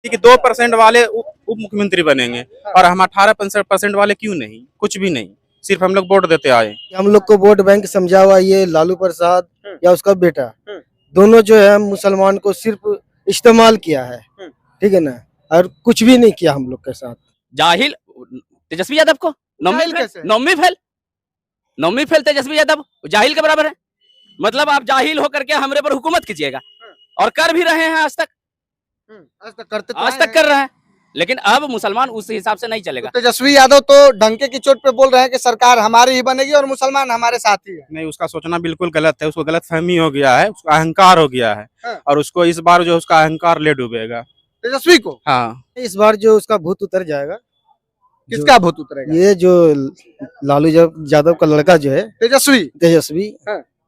कि 2% वाले उप मुख्यमंत्री बनेंगे और हम 18% वाले क्यों नहीं, कुछ भी नहीं, सिर्फ हम लोग वोट देते आए। हम लोग को वोट बैंक समझा हुआ ये लालू प्रसाद या उसका बेटा, दोनों जो है मुसलमान को सिर्फ इस्तेमाल किया है, ठीक है ना, और कुछ भी नहीं किया हम लोग के साथ। जाहिल तेजस्वी यादव को नौवीं फेल तेजस्वी यादव जाहिल के बराबर है। मतलब आप जाहिल होकर के हमरे पर हुकूमत कीजिएगा, और कर भी रहे हैं आज तक आज तक कर रहे हैं, लेकिन अब मुसलमान उस हिसाब से नहीं चलेगा। तो तेजस्वी यादव तो डंके की चोट पे बोल रहे हैं कि सरकार हमारी ही बनेगी और मुसलमान हमारे साथ ही है। नहीं, उसका सोचना बिल्कुल गलत है, उसको गलत फहमी हो गया है, उसका अहंकार हो गया है और उसको इस बार जो उसका अहंकार ले डूबेगा तेजस्वी को। हाँ, इस बार जो उसका भूत उतर जाएगा। किसका भूत उतरेगा? ये जो लालू यादव का लड़का जो है तेजस्वी,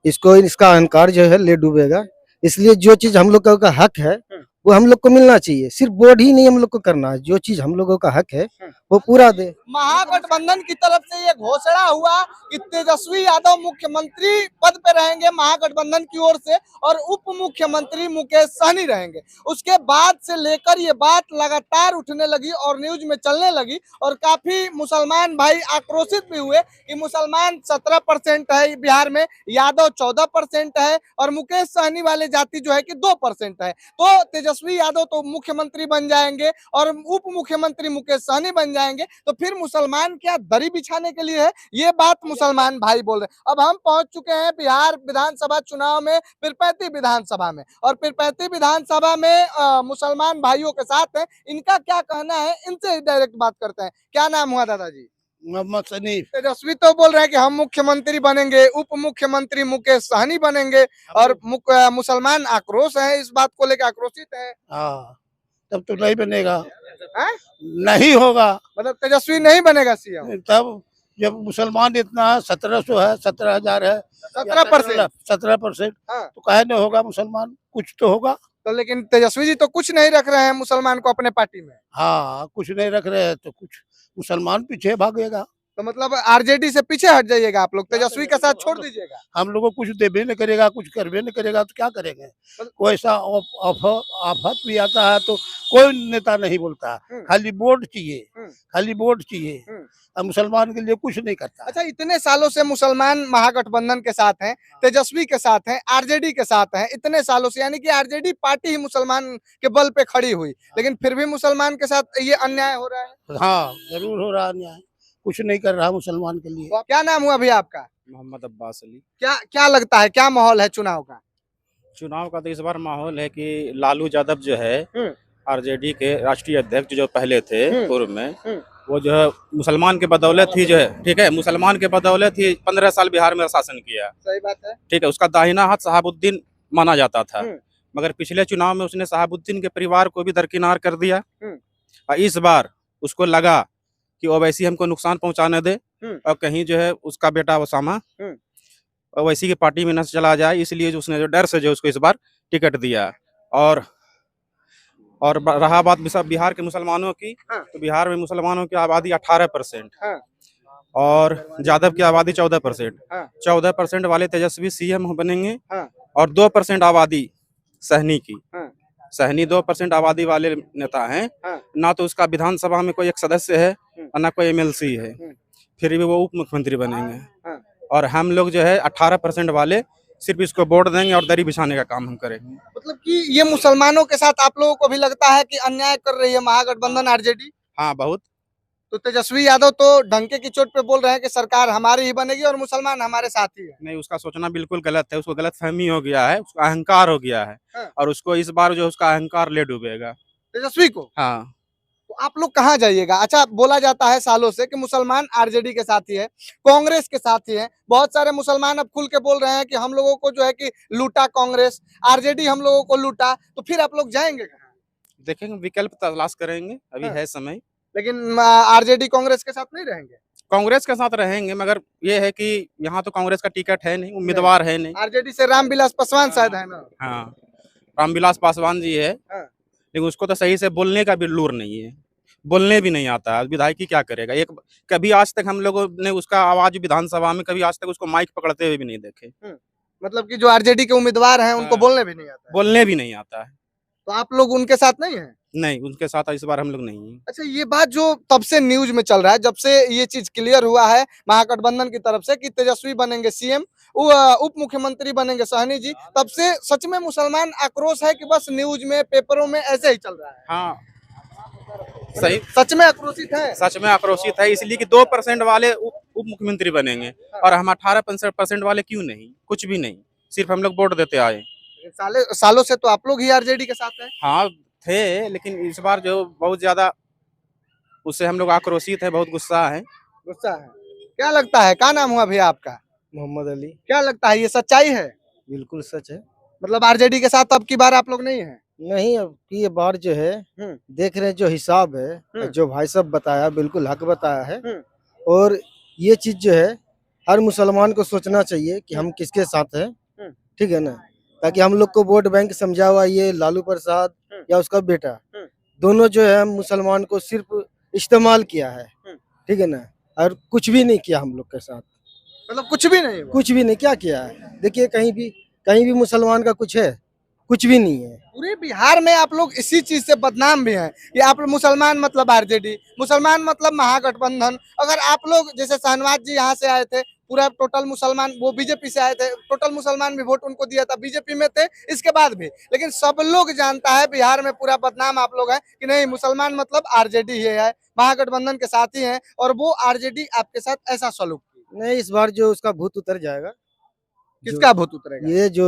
इसको इसका अहंकार जो है ले डूबेगा। इसलिए जो चीज हम लोगों का हक है वो हम लोग को मिलना चाहिए, सिर्फ वोट ही नहीं हम लोग को करना है, जो चीज हम लोगों का हक है वो पूरा दे। महागठबंधन की तरफ से ये घोषणा हुआ कि तेजस्वी यादव मुख्यमंत्री पद पे रहेंगे महागठबंधन की ओर से, और उप मुख्यमंत्री मुकेश सहनी रहेंगे। उसके बाद से लेकर ये बात लगातार उठने लगी और न्यूज में चलने लगी, और काफी मुसलमान भाई आक्रोशित भी हुए कि मुसलमान 17% है बिहार में, यादव 14% है, और मुकेश सहनी वाले जाति जो है कि 2% है। तो तेजस्वी यादव तो मुख्यमंत्री बन जाएंगे और उप मुख्यमंत्री मुकेश सहनी बन जाएंगे, तो फिर मुसलमान क्या दरी बिछाने के लिए है? ये बात मुसलमान भाई बोल रहे हैं। अब हम पहुंच चुके हैं बिहार विधानसभा चुनाव में, पीरपैंती विधानसभा में, और पीरपैंती विधानसभा में मुसलमान भाइयों के साथ हैं। इनका क्या कहना है, इनसे डायरेक्ट बात करते हैं। क्या नाम हुआ दादाजी? मोहम्मद सनीफ। तेजस्वी तो बोल रहे हैं कि हम मुख्यमंत्री बनेंगे, उप मुख्यमंत्री मुकेश सहनी बनेंगे, और मुसलमान आक्रोश है, इस बात को लेकर आक्रोशित है। हाँ, तब तो नहीं बनेगा, नहीं होगा, मतलब तेजस्वी नहीं बनेगा सीएम। तब जब मुसलमान इतना है, 1700 है, 17,000 है, 17%, तो काहे नहीं होगा मुसलमान, कुछ तो होगा। तो लेकिन तेजस्वी जी तो कुछ नहीं रख रहे हैं मुसलमान को अपने पार्टी में। हाँ, कुछ नहीं रख रहे हैं तो कुछ मुसलमान पीछे भागेगा। तो मतलब आरजेडी से पीछे हट जाइएगा आप लोग, तेजस्वी के साथ छोड़ दीजिएगा। हम लोगों को कुछ देवे नहीं करेगा, कुछ करवे नहीं करेगा, तो क्या करेंगे? कोई ऐसा आफत भी आता है तो कोई नेता नहीं बोलता, खाली वोट चाहिए, खाली वोट चाहिए। अब मुसलमान के लिए कुछ नहीं करता। अच्छा, इतने सालों से मुसलमान महागठबंधन के साथ हैं, तेजस्वी के साथ हैं, आरजेडी के साथ हैं, इतने सालों से, यानी कि आरजेडी पार्टी ही मुसलमान के बल पे खड़ी हुई, लेकिन फिर भी मुसलमान के साथ ये अन्याय हो रहा है। हाँ, जरूर हो रहा अन्याय, कुछ नहीं कर रहा मुसलमान के लिए। क्या नाम हुआ भैया आपका? मोहम्मद अब्बास अली। क्या लगता है, क्या माहौल है चुनाव का? चुनाव का तो इस बार माहौल है कि लालू यादव जो है आरजेडी के राष्ट्रीय अध्यक्ष जो पहले थे पूर्व में, वो जो है मुसलमान के बदौलत ही जो है, ठीक है, मुसलमान के बदौलत ही 15 साल बिहार में शासन किया। सही बात है, ठीक है, उसका दाहिना हाथ शहाबुद्दीन माना जाता था, मगर पिछले चुनाव में उसने शहाबुद्दीन के परिवार को भी दरकिनार कर दिया, और इस बार उसको लगा कि ओवैसी हमको नुकसान पहुंचाने दे और कहीं जो है उसका बेटा ओसामा ओवैसी की पार्टी में न चला जाए, इसलिए जो उसने जो डर से जो उसको इस बार टिकट दिया। और रहा बात बिहार के मुसलमानों की, तो बिहार में मुसलमानों की आबादी 18% और यादव की आबादी 14%। 14% वाले तेजस्वी सीएम बनेंगे और 2% आबादी सहनी की। सहनी 2% आबादी वाले नेता हैं, ना तो उसका विधानसभा में कोई एक सदस्य है और ना कोई एमएलसी है, फिर भी वो उप मुख्यमंत्री बनेंगे। और हम लोग जो है 18% वाले सिर्फ इसको वोट देंगे और दरी बिछाने का काम हम करेंगे। मतलब कि ये मुसलमानों के साथ आप लोगों को भी लगता है कि अन्याय कर रही है महागठबंधन आरजेडी? हाँ, बहुत। तो तेजस्वी यादव तो डंके की चोट पे बोल रहे हैं कि सरकार हमारी ही बनेगी और मुसलमान हमारे साथ ही है। नहीं, उसका सोचना बिल्कुल गलत है, उसको गलत फहमी हो गया है, उसका अहंकार हो गया है और उसको इस बार जो उसका अहंकार ले डूबेगा। तेजस्वी को? हाँ। तो आप लोग कहाँ जाइएगा? अच्छा, बोला जाता है सालों से कि मुसलमान आरजेडी के साथ ही है, कांग्रेस के साथ ही है। बहुत सारे मुसलमान अब खुल के बोल रहे हैं कि हम लोगों को जो है कि लूटा कांग्रेस, आरजेडी हम लोगों को लूटा, तो फिर आप लोग जाएंगे कहाँ? देखेंगे, विकल्प तलाश करेंगे, अभी है समय। लेकिन आरजेडी कांग्रेस के साथ नहीं रहेंगे? कांग्रेस के साथ रहेंगे, मगर ये है कि यहाँ तो कांग्रेस का टिकट है नहीं, उम्मीदवार है नहीं। आरजेडी से रामविलास पासवान शायद है ना? हाँ, रामविलास पासवान जी है, लेकिन उसको तो सही से बोलने का भी लूर नहीं है, बोलने भी नहीं आता है, विधायकी क्या करेगा। एक कभी आज तक हम लोगों ने उसका आवाज विधानसभा में कभी आज तक उसको माइक पकड़ते हुए भी नहीं देखे। मतलब कि जो आरजेडी के उम्मीदवार हैं उनको बोलने भी नहीं आता है? बोलने भी नहीं आता है। तो आप लोग उनके साथ नहीं है? नहीं, उनके साथ इस बार हम लोग नहीं हैं। अच्छा, ये बात जो तब से न्यूज में चल रहा है, जब से ये चीज क्लियर हुआ है महागठबंधन की तरफ से कि तेजस्वी बनेंगे सीएम, उप मुख्यमंत्री बनेंगे सहनी जी, तब से सच में मुसलमान आक्रोश है कि बस न्यूज में, पेपरों में ऐसे ही चल रहा है? हाँ, सही, सच में आक्रोशित है? सच में आक्रोशित है, इसलिए कि 2% वाले उप मुख्यमंत्री बनेंगे और हम 18% वाले क्यों नहीं? कुछ भी नहीं, सिर्फ हम लोग वोट देते आए। सालों से तो आप लोग ही आरजेडी के साथ हैं। हाँ थे, लेकिन इस बार जो बहुत ज्यादा उससे हम लोग आक्रोशित है, बहुत गुस्सा है। गुस्सा है? क्या लगता है, क्या नाम हुआ भैया आपका? मोहम्मद अली। क्या लगता है, ये सच्चाई है? बिल्कुल सच है। मतलब आरजेडी के साथ अब की बार आप लोग नहीं है? नहीं, अब की ये बार जो है देख रहे हैं, जो हिसाब है, जो भाई साहब बताया बिल्कुल हक बताया है। और ये चीज जो है हर मुसलमान को सोचना चाहिए कि हम किसके साथ हैं, ठीक है ना, ताकि हम लोग को वोट बैंक समझा हुआ ये लालू प्रसाद या उसका बेटा, दोनों जो है मुसलमान को सिर्फ इस्तेमाल किया है, ठीक है ना, और कुछ भी नहीं किया हम लोग के साथ। मतलब कुछ भी नहीं हुआ? कुछ भी नहीं, क्या किया है? देखिए कहीं भी मुसलमान का कुछ है? कुछ भी नहीं है। पूरे बिहार में आप लोग इसी चीज से बदनाम भी हैं कि आप मुसलमान मतलब आरजेडी, मुसलमान मतलब महागठबंधन। अगर आप लोग जैसे शहनवाज जी यहाँ से आए थे, पूरा टोटल मुसलमान, वो बीजेपी से आए थे, टोटल मुसलमान भी वोट उनको दिया था, बीजेपी में थे इसके बाद भी, लेकिन सब लोग जानता है बिहार में पूरा बदनाम आप लोग हैं कि नहीं मुसलमान मतलब आरजेडी ही है, महागठबंधन के साथ ही है, और वो आरजेडी आपके साथ ऐसा सलूक की। नहीं, इस बार जो उसका भूत उतर जाएगा। किसका भूत उतरेगा? ये जो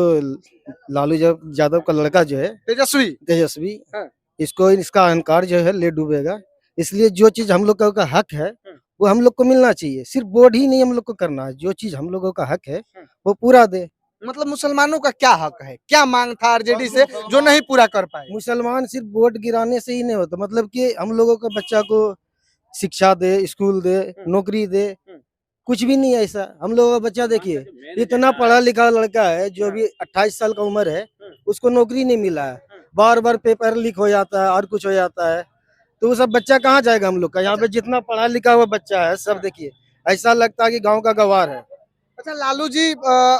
लालू यादव का लड़का जो है तेजस्वी, हाँ। इसका अहंकार जो है ले डूबेगा। इसलिए जो चीज हम लोगों का हक है वो हम लोग को मिलना चाहिए। सिर्फ वोट ही नहीं हम लोग को करना है, जो चीज हम लोगों का हक है वो पूरा दे। मतलब मुसलमानों का क्या हक है, क्या मांग था आरजेडी से जो नहीं पूरा कर पाए? मुसलमान सिर्फ वोट गिराने से ही नहीं होता, मतलब कि हम लोगों का बच्चा को शिक्षा दे, स्कूल दे, नौकरी दे, कुछ भी नहीं है ऐसा। हम लोगों का बच्चा देखिए, इतना पढ़ा लिखा लड़का है जो अभी 28 साल का उम्र है, उसको नौकरी नहीं मिला है, बार बार पेपर लीक हो जाता है और कुछ हो जाता है, तो वो सब बच्चा कहाँ जाएगा हम लोग का? यहाँ पे जितना पढ़ा लिखा हुआ बच्चा है सब देखिए, ऐसा लगता है कि गाँव का गवार है। अच्छा, लालू जी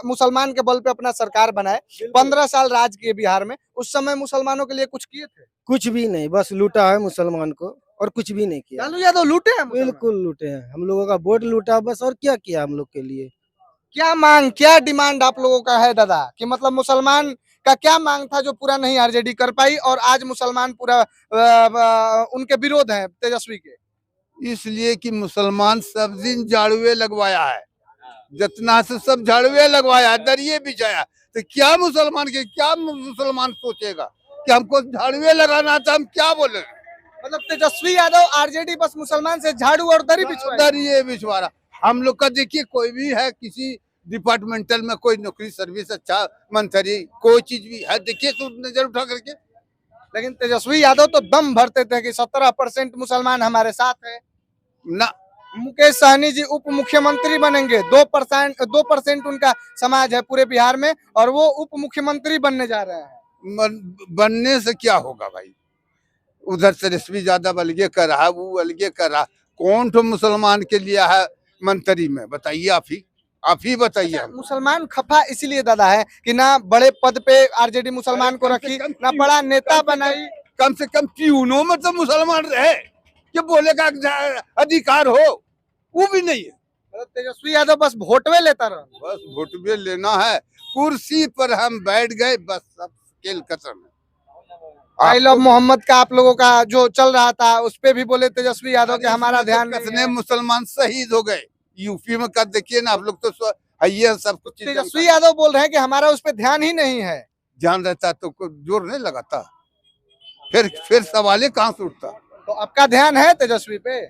मुसलमान के बल पे अपना सरकार बनाए, 15 साल राज किए बिहार में, उस समय मुसलमानों के लिए कुछ किए थे? कुछ भी नहीं, बस लूटा है मुसलमान को और कुछ भी नहीं किया। लालू यादव लूटे हैं मुसलमान? बिल्कुल लूटे हैं, हम लोगों का वोट लूटा बस, और क्या किया हम लोग के लिए? क्या मांग, क्या डिमांड आप लोगों का है दादा, कि मतलब मुसलमान का क्या मांग था जो पूरा नहीं आरजेडी कर पाई और आज मुसलमान पूरा उनके विरोध है तेजस्वी के? इसलिए कि मुसलमान सब दिन झाड़ुए लगवाया है, जितना से सब झाड़ुए लगवाया, दरिये बिछाया, तो क्या मुसलमान सोचेगा कि हमको झाड़ुए लगाना था, हम क्या बोले? मतलब तेजस्वी यादव आरजेडी बस मुसलमान से झाड़ू और दरिये बिछवा रहा। हम लोग का देखिए, कोई भी है किसी डिपार्टमेंटल में कोई नौकरी, सर्विस, अच्छा मंत्री, कोई चीज भी है, देखिए तो नजर उठा करके। लेकिन तेजस्वी यादव तो दम भरते थे कि 17% मुसलमान हमारे साथ है ना। मुकेश सहनी जी उप मुख्यमंत्री बनेंगे, 2% उनका समाज है पूरे बिहार में, और वो उप मुख्यमंत्री बनने जा रहे हैं। बनने से क्या होगा भाई? उधर तेजस्वी यादव अलगे कर रहा है, वो अलगे कर रहा, कौन तो मुसलमान के लिए है मंत्री में? बताइए, आप ही बताइए। अच्छा, मुसलमान खफा इसलिए दादा है कि ना बड़े पद पे आरजेडी मुसलमान को रखी, ना बड़ा नेता बनाई। कम से कम प्यूनों में तो मुसलमान रहे कि बोले का अधिकार हो, वो भी नहीं है। तेजस्वी यादव बस वोटवे लेता रहा, बस वोटवे लेना है, कुर्सी पर हम बैठ गए, बस सब खेल खत्म है। आई लव मोहम्मद का आप लोगों का जो चल रहा था, उस पे भी बोले तेजस्वी यादव के हमारा ध्यान नहीं कितने है। मुसलमान शहीद हो गए यूपी में, कर देखिए ना आप लोग, तो है सब कुछ। तेजस्वी यादव बोल रहे हैं कि हमारा उस पे ध्यान ही नहीं है। ध्यान रहता तो कोई जोर नहीं लगाता, फिर सवाल कहाँ से उठता? तो आपका ध्यान है तेजस्वी पे?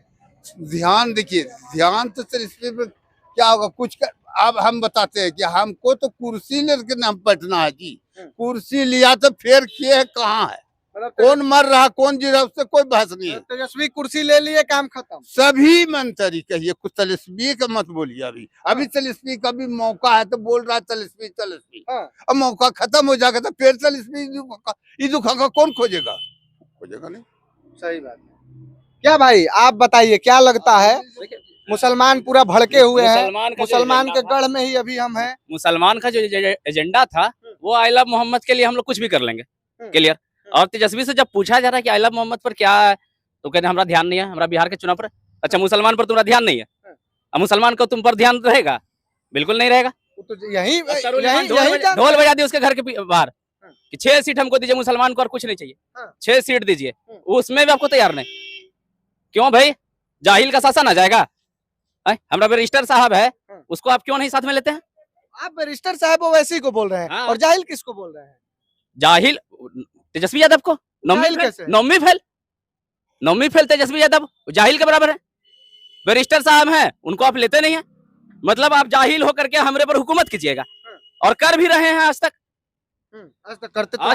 ध्यान देखिए, ध्यान तो तेजस्वी पे क्या होगा, कुछ कर। अब हम बताते हैं कि हमको तो कुर्सी लेकर नाम बैठना है जी, कुर्सी लिया तो फिर किए कहाँ है, कौन मर रहा कौन जी रहा, उससे कोई बहस नहीं है। तेजस्वी कुर्सी ले लिए, काम खत्म। सभी मंत्री कहिए, कुछ तेजस्वी का मत बोलिए। अभी तेजस्वी का भी मौका है तो बोल रहा है तेजस्वी। अब मौका खत्म हो जाएगा तो फिर तेजस्वी दुखा का कौन खोजेगा नहीं। सही बात है। क्या भाई आप बताइए, क्या लगता है, मुसलमान पूरा भड़के हुए हैं, मुसलमान के गढ़ में ही अभी हम हैं। मुसलमान का जो एजेंडा था वो आई लव मोहम्मद के लिए हम लोग कुछ भी कर लेंगे, क्लियर। और तेजस्वी से जब पूछा जा रहा है कि आई लव मोहम्मद पर क्या है, तो कहते हैं हमारा ध्यान नहीं है, हमारा बिहार के चुनाव पर। अच्छा, मुसलमान पर तुम्हारा ध्यान नहीं है, अब मुसलमान को तुम पर ध्यान रहेगा? बिल्कुल नहीं रहेगा। वो तो यही ढोल बजा दिए उसके घर के बाहर कि 6 सीट हमको दीजिए, मुसलमान को और कुछ नहीं चाहिए, 6 सीट दीजिए, उसमें भी आपको तैयार नहीं। क्यों भाई, जाहिल का शासन आ जाएगा? हमारा बैरिस्टर साहब है, उसको आप क्यों नहीं साथ में लेते हैं? आप बैरिस्टर साहब वैसी को बोल रहे हैं, और जाहिल किसको बोल रहे हैं? जाहिल तेजस्वी यादव को। नौवीं फेल तेजस्वी यादव जाहिल के बराबर है। बैरिस्टर साहब हैं, उनको आप लेते नहीं है, मतलब आप जाहिल होकर के हमरे पर हुकूमत कीजिएगा, और कर भी रहे हैं आज तक। आज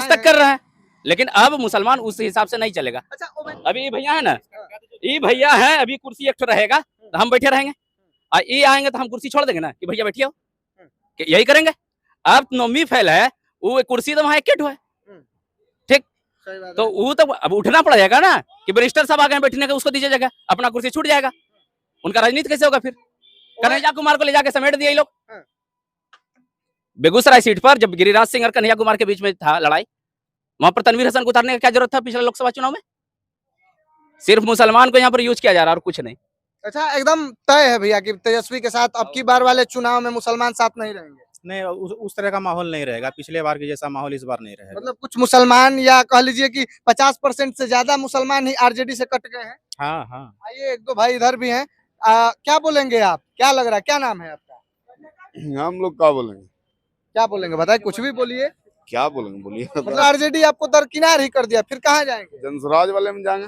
तक कर रहे हैं, लेकिन अब मुसलमान उस हिसाब से नहीं चलेगा। अभी ये भैया है ना, ये भैया है, अभी कुर्सी एक रहेगा तो हम बैठे रहेंगे, ये आएंगे तो हम कुर्सी छोड़ देंगे ना कि भैया बैठिए, यही करेंगे। अब 9वीं फेल है, वो कुर्सी तो वहां एक है, ठीक, तो वो तो अब उठना पड़ेगा ना कि बैरिस्टर साहब आ गए बैठने का, उसको दीजिए जगह, अपना कुर्सी छूट जाएगा। उनका राजनीति कैसे होगा? फिर कन्हैया कुमार को ले जाके समेट दिया ये लोग। बेगूसराय सीट पर जब गिरिराज सिंह और कन्हैया कुमार के बीच में था लड़ाई, वहां पर तनवीर हसन को उतारने का क्या जरूरत था? पिछले लोकसभा चुनाव में सिर्फ मुसलमान को यहाँ पर यूज किया जा रहा है और कुछ नहीं। अच्छा, एकदम तय है भैया कि तेजस्वी के साथ अब की बार वाले चुनाव में मुसलमान साथ नहीं रहेंगे? नहीं, उस तरह का माहौल नहीं रहेगा, पिछले बार के जैसा माहौल इस बार नहीं रहेगा। मतलब कुछ मुसलमान, या कह लीजिए कि 50% से ज्यादा मुसलमान ही आरजेडी से कट गए हैं। हाँ हाँ, आइए, एक दो भाई इधर भी हैं। क्या बोलेंगे आप? क्या लग रहा है? क्या नाम है आपका? हम लोग क्या बोलेंगे? क्या बोलेंगे बताइए, कुछ भी बोलिए। क्या बोलेंगे, बोलिए। मतलब आरजेडी आपको दरकिनार ही कर दिया, फिर कहाँ जाएंगे? जनसुराज वाले में जाएंगे।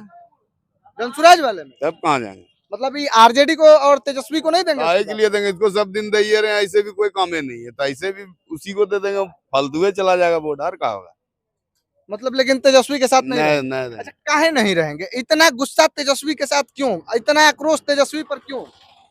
जनसुराज वाले में? तब कहाँ जाएंगे? मतलब ये आरजेडी को और तेजस्वी को नहीं देंगे? काहे के लिए देंगे? इसको सब दिन दे रहे हैं, ऐसे भी कोई काम नहीं है, तो ऐसे भी उसी को दे देंगे, फालतू चला जाएगा वोट, और क्या होगा? मतलब लेकिन तेजस्वी के साथ नहीं रहेंगे? नहीं। अच्छा, काहे नहीं रहेंगे? इतना गुस्सा तेजस्वी के साथ क्यों? इतना आक्रोश तेजस्वी पर क्यों?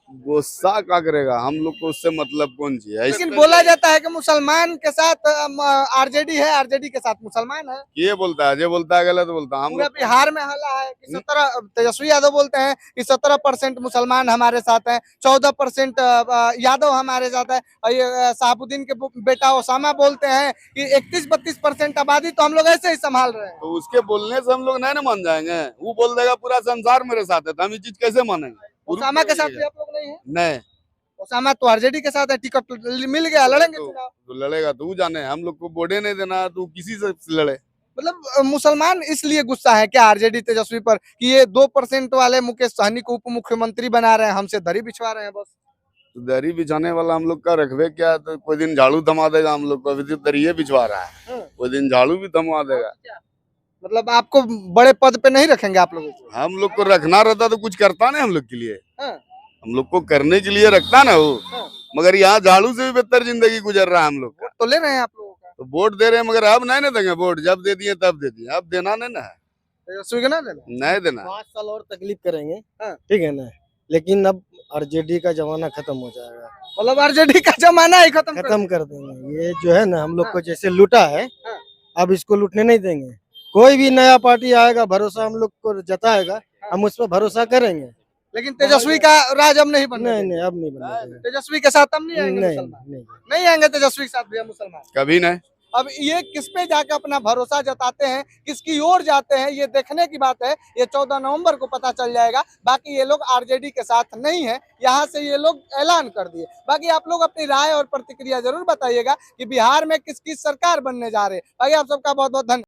गुस्सा क्या करेगा? हम लोग को उससे मतलब कौन सी है? लेकिन बोला जाता है कि मुसलमान के साथ आरजेडी है, आरजेडी के साथ मुसलमान है। ये बोलता है, जो बोलता है गलत बोलता है। हम पूरा बिहार में हल्ला है कि 17, तेजस्वी यादव बोलते हैं कि 17% मुसलमान हमारे साथ हैं, 14% यादव हमारे साथ है, और ये शहाबुद्दीन के बेटा ओसामा बोलते हैं कि 31-32% आबादी तो हम लोग ऐसे ही संभाल रहे हैं। तो उसके बोलने से हम लोग नहीं ना मान जाएंगे? वो बोल देगा पूरा संसार मेरे साथ है, तो हम ये चीज कैसे मानेंगे? ओसामा के साथ भी आप लोग नहीं है? नहीं, ओसामा तो आरजेडी के साथ है, टिकट मिल गया, लड़ेंगे चुनाव। तो लड़ेगा तो वो जाने, हम लोग को वोटे नहीं देना है तो किसी से लड़े। मतलब मुसलमान इसलिए गुस्सा है क्या आरजेडी तेजस्वी पर कि ये 2% वाले मुकेश सहनी को उप मुख्यमंत्री बना रहे हैं, हमसे दरी बिछवा रहे हैं बस? तो दरी बिछाने वाला हम लोग का रखबे क्या? तो कोई दिन झाड़ू थमा देगा हम लोग को, अभी तो दरिये बिछवा रहा है, कोई दिन झाड़ू भी थमा देगा। मतलब आपको बड़े पद पे नहीं रखेंगे आप लोगों को? हम लोग को रखना रहता तो कुछ करता नहीं हम लोग के लिए, हम लोग को करने के लिए रखता ना वो, मगर यहाँ झाड़ू से भी बेहतर जिंदगी गुजर रहा है हम लोग का। तो ले रहे हैं आप लोगों का? तो वोट दे रहे हैं, मगर अब नहीं ना देंगे वोट, जब दे दिए तब दे दिए, अब देना नहीं ना है, तेजस्वी को ना देना? नहीं देना। 5 साल और तकलीफ करेंगे, ठीक है ना, लेकिन अब आरजेडी का जमाना खत्म हो जाएगा। मतलब आरजेडी का जमाना ही खत्म कर देंगे। ये जो है ना, हम लोग को जैसे लूटा है, अब इसको लूटने नहीं देंगे। कोई भी नया पार्टी आएगा, भरोसा हम लोग को जताएगा, हम उस पर भरोसा करेंगे। लेकिन तेजस्वी का राज अब नहीं बनने नहीं, अब नहीं बनेगा। तेजस्वी के साथ हम नहीं आएंगे मुसलमान? नहीं आएंगे तेजस्वी के साथ भी मुसलमान कभी नहीं। अब ये किस पे जाकर अपना भरोसा जताते हैं, किसकी ओर जाते हैं, ये देखने की बात है। ये 14 नवंबर को पता चल जाएगा। बाकी ये लोग आरजेडी के साथ नहीं है, यहाँ से ये लोग ऐलान कर दिए। बाकी आप लोग अपनी राय और प्रतिक्रिया जरूर बताइएगा कि बिहार में किस किस सरकार बनने जा रहे हैं। बाकी आप सबका बहुत बहुत धन्यवाद।